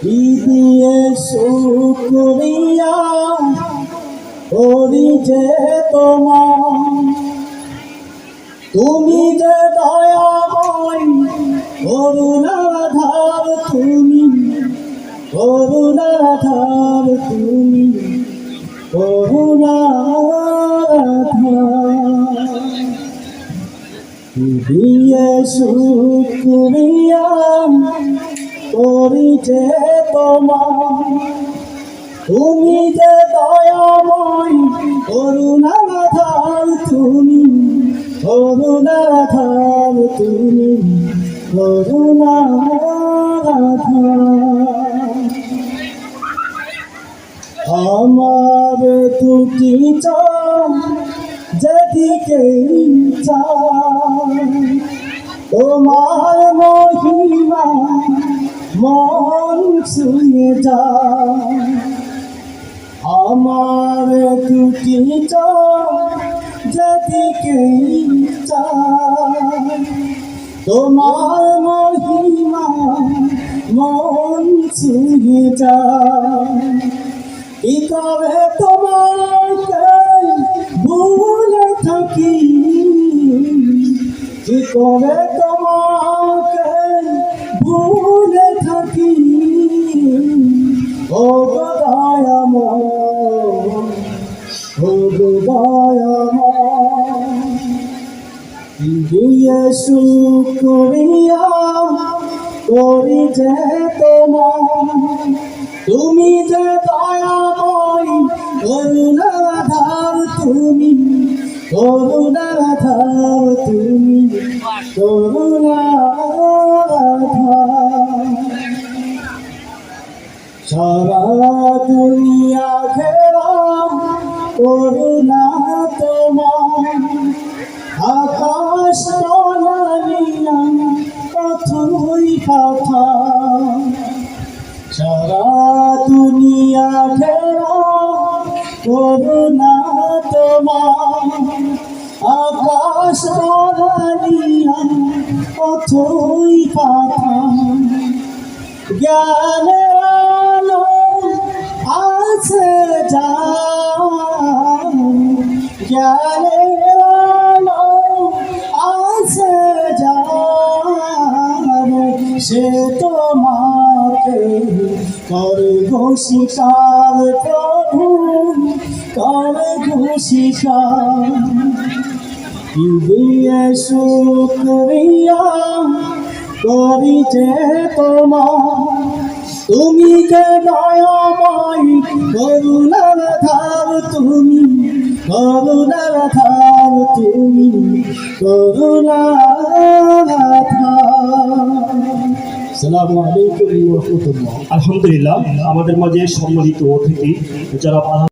দিয়ে শুকরিয়া করি যে তোমার, তুমি যে দয়াময় করুণাধার, তুমি করুণাধার, তুমি করুণাধার। দিয়ে শুকরিয়া করি যে তোমার, তুমি যে দয়াময় করুণাধার, তুমি করুণাধার, তুমি করুণাধার। আমার দুটি চোখ যেদিকে চায়, তোমার মহিমা মন ছুঁয়ে যায়। আমার দুটি চোখ যেদিকে চায়, তোমার মহিমা মন ছুঁয়ে যায়। কি করে তোমাকে ভুলে থাকি, কি করে তোমাকে ভুলে থাকি, ও দয়াময়, ও দয়াময়। দিয়ে শুকরিয়া করি যে তোমার, তুমি যে দয়াময় করুণাধার, তুমি করুণাধার, তুমি করুণাধার। সারা দুনিয়া ঘেরা করুণা তোমার, আকাশ তলানিয়া কতই কথা। সারা দুনিয়া ঘেরা করুণা তোমার, আকাশ তলানিয়া কতই কথা। জ্ঞানের আলো আছে যার, জ্ঞানের আলো আছে যার, সে তোমাকে করবো স্বীকার, প্রভু করবো স্বীকার। দিয়ে শুকরিয়া করি যে তোমার, তুমি যে দয়াময় করুণাধার, তুমি করুণাধার, তুমি করুণাধার। আসসালামু আলাইকুম ওয়া রাহমাতুল্লাহ। আলহামদুলিল্লাহ, আমাদের মাঝে সম্মানিত অতিথি যারা